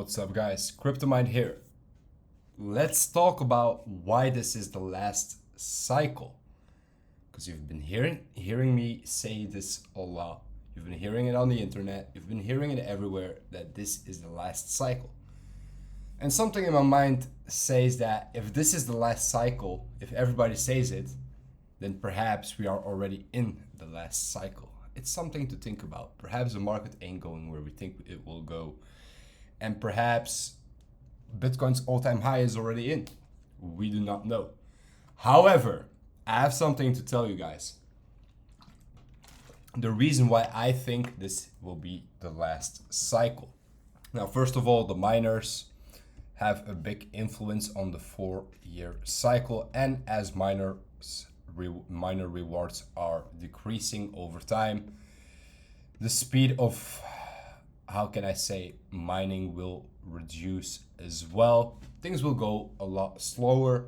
What's up guys, Cryptomindd here. Let's talk about why this is the last cycle. Because you've been hearing me say this a lot. You've been hearing it on the internet, you've been hearing it everywhere that this is the last cycle. And something in my mind says that if this is the last cycle, if everybody says it, then perhaps we are already in the last cycle. It's something to think about. Perhaps the market ain't going where we think it will go. And perhaps Bitcoin's all-time high is already in. We do not know. However, I have something to tell you guys. The reason why I think this will be the last cycle. Now, first of all, the miners have a big influence on the 4-year cycle, and as miner rewards are decreasing over time, the speed of, how can I say, mining will reduce as well. Things will go a lot slower,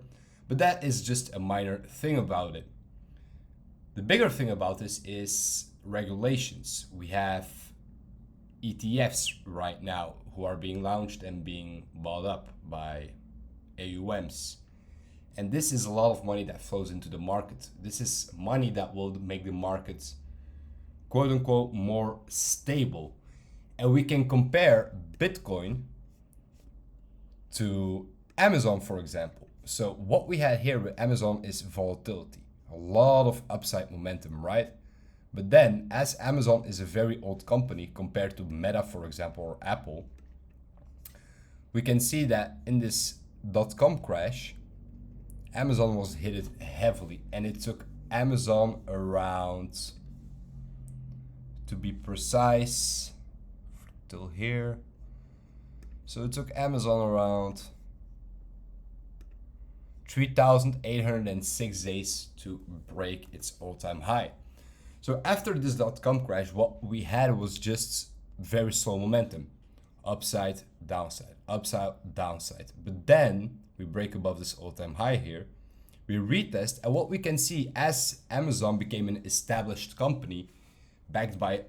but that is just a minor thing about it. The bigger thing about this is regulations. We have ETFs right now who are being launched and being bought up by AUMs. And this is a lot of money that flows into the market. This is money that will make the market, quote unquote, more stable. And we can compare Bitcoin to Amazon, for example. So what we had here with Amazon is volatility, a lot of upside momentum, right? But then, as Amazon is a very old company compared to Meta, for example, or Apple, we can see that in this .com crash, Amazon was hit heavily, and it took Amazon around, to be precise, till here. So it took Amazon around 3,806 days to break its all-time high. So after this .com crash, what we had was just very slow momentum. Upside, downside, upside, downside. But then we break above this all-time high here. We retest, and what we can see as Amazon became an established company backed by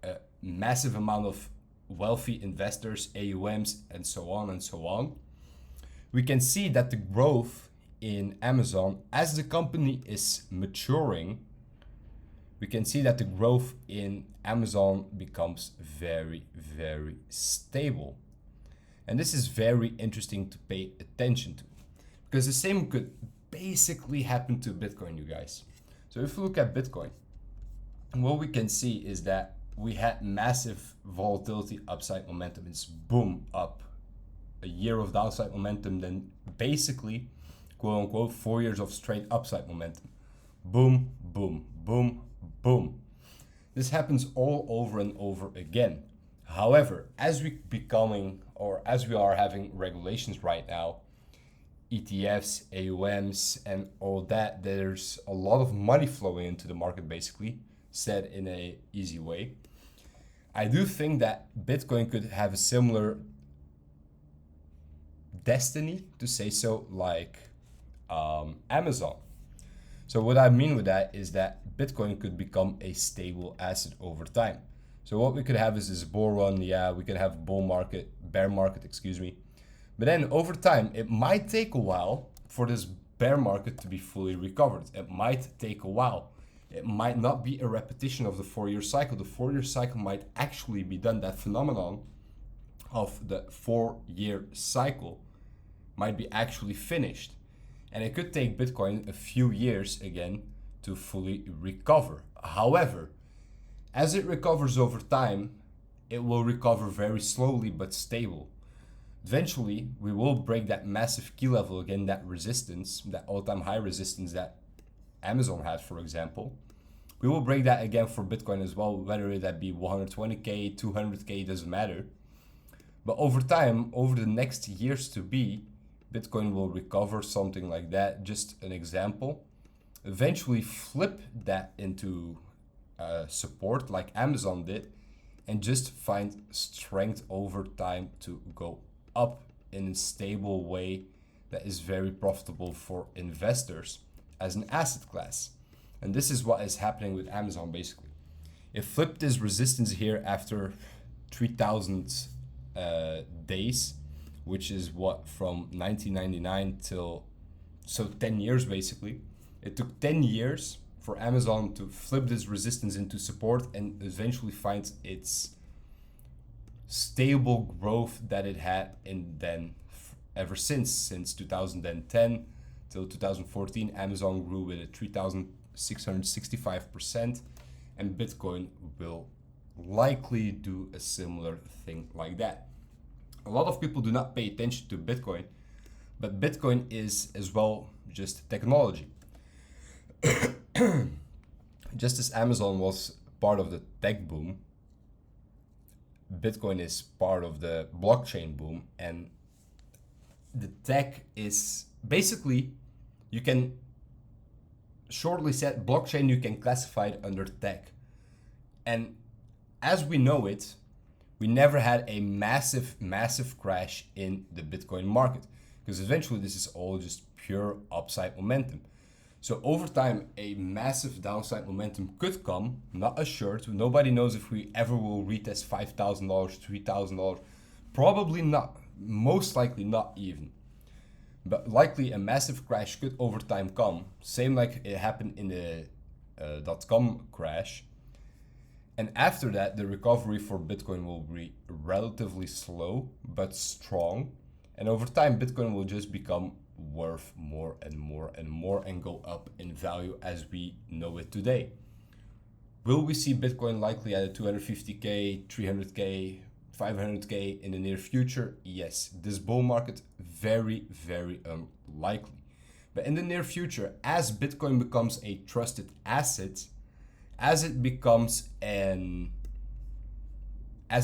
a massive amount of wealthy investors, AUMs, and so on, we can see that the growth in Amazon, as the company is maturing, we can see that the growth in Amazon becomes very, very stable. And this is very interesting to pay attention to, because the same could basically happen to Bitcoin, you guys. So if we look at Bitcoin, what we can see is that we had massive volatility, upside momentum. It's boom up. A year of downside momentum, then basically, quote unquote, 4 years of straight upside momentum. Boom, boom, boom, boom. This happens all over and over again. However, as we are having regulations right now, ETFs, AUMs, and all that, there's a lot of money flowing into the market, basically, said in a easy way. I do think that Bitcoin could have a similar destiny, to say so, like Amazon. So what I mean with that is that Bitcoin could become a stable asset over time. So what we could have is this bull run, yeah, we could have bear market, excuse me. But then over time, it might take a while for this bear market to be fully recovered. It might take a while. It might not be a repetition of the 4-year cycle. The 4-year cycle might actually be done. That phenomenon of the 4-year cycle might be actually finished. And it could take Bitcoin a few years again to fully recover. However, as it recovers over time, it will recover very slowly but stable. Eventually, we will break that massive key level again, that resistance, that all-time high resistance that Amazon had, for example. We will break that again for Bitcoin as well, whether that be 120K, 200K, doesn't matter. But over time, over the next years to be, Bitcoin will recover something like that. Just an example. Eventually flip that into support like Amazon did, and just find strength over time to go up in a stable way that is very profitable for investors as an asset class. And this is what is happening with Amazon basically. It flipped this resistance here after 3,000 days, which is what, from 1999 till, so 10 years basically. It took 10 years for Amazon to flip this resistance into support and eventually find its stable growth that it had, and then ever since 2010 till 2014, Amazon grew with a 3,665%, and Bitcoin will likely do a similar thing like that. A lot of people do not pay attention to Bitcoin, but Bitcoin is as well just technology. Just as Amazon was part of the tech boom, Bitcoin is part of the blockchain boom, and the tech is basically, you can shortly said, blockchain you can classify it under tech. And as we know it, we never had a massive crash in the Bitcoin market, because eventually this is all just pure upside momentum. So over time, a massive downside momentum could come, not assured. Nobody knows if we ever will retest $5,000, $3,000. Probably not, most likely not even. But likely a massive crash could over time come, same like it happened in the .com crash. And after that, the recovery for Bitcoin will be relatively slow but strong. And over time, Bitcoin will just become worth more and more and more and go up in value as we know it today. Will we see Bitcoin likely at a 250K, 300K, 500K in the near future? Yes. This bull market, very unlikely. But in the near future, as Bitcoin becomes a trusted asset, as it becomes as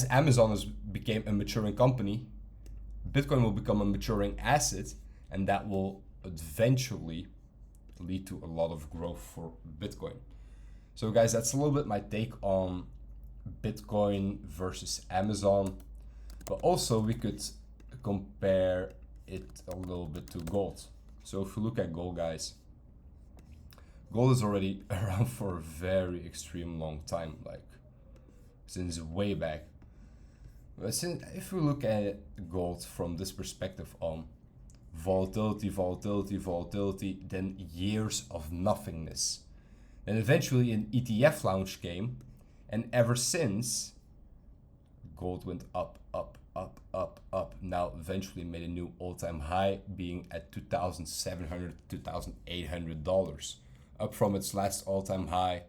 Amazon became a maturing company, Bitcoin will become a maturing asset, and that will eventually lead to a lot of growth for Bitcoin. So guys, that's a little bit my take on Bitcoin versus Amazon, but also we could compare it a little bit to gold. So if you look at gold, guys, gold is already around for a very extreme long time, like since way back. But if we look at gold from this perspective on volatility, then years of nothingness. Then eventually an ETF launch came, and ever since, gold went up. Now eventually made a new all-time high, being at $2,700, $2,800, up from its last all-time high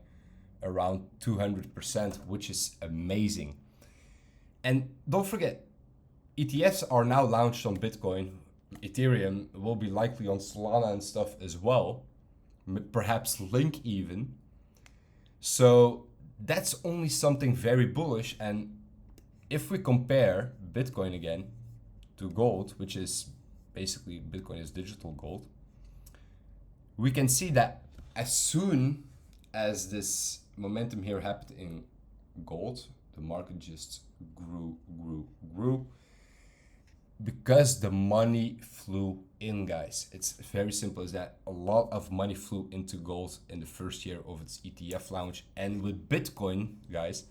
around 200%, which is amazing. And don't forget, ETFs are now launched on Bitcoin. Ethereum will be likely on Solana and stuff as well, perhaps Link even. So that's only something very bullish. And if we compare Bitcoin again to gold, which is basically Bitcoin is digital gold, we can see that as soon as this momentum here happened in gold, the market just grew. Because the money flew in, guys. It's very simple as that. A lot of money flew into gold in the first year of its ETF launch. And with Bitcoin, guys,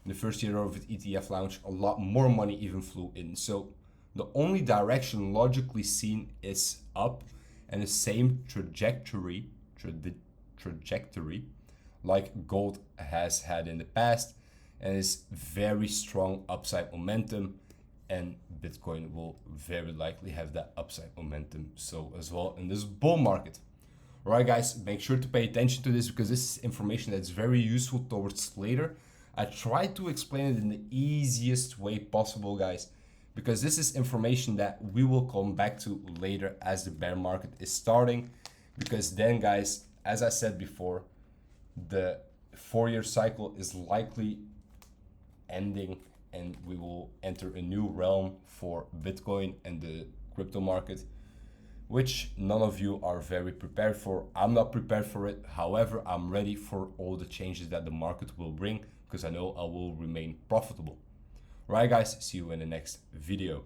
in the first year of its ETF launch, a lot more money even flew in. So the only direction logically seen is up, and the same trajectory like gold has had in the past, and is very strong upside momentum. And Bitcoin will very likely have that upside momentum so as well in this bull market. All right, guys, make sure to pay attention to this, because this is information that's very useful towards later. I try to explain it in the easiest way possible, guys, because this is information that we will come back to later as the bear market is starting. Because then, guys, as I said before, the 4-year cycle is likely ending, and we will enter a new realm for Bitcoin and the crypto market, which none of you are very prepared for. I'm not prepared for it. However, I'm ready for all the changes that the market will bring, because I know I will remain profitable. All right, guys, see you in the next video.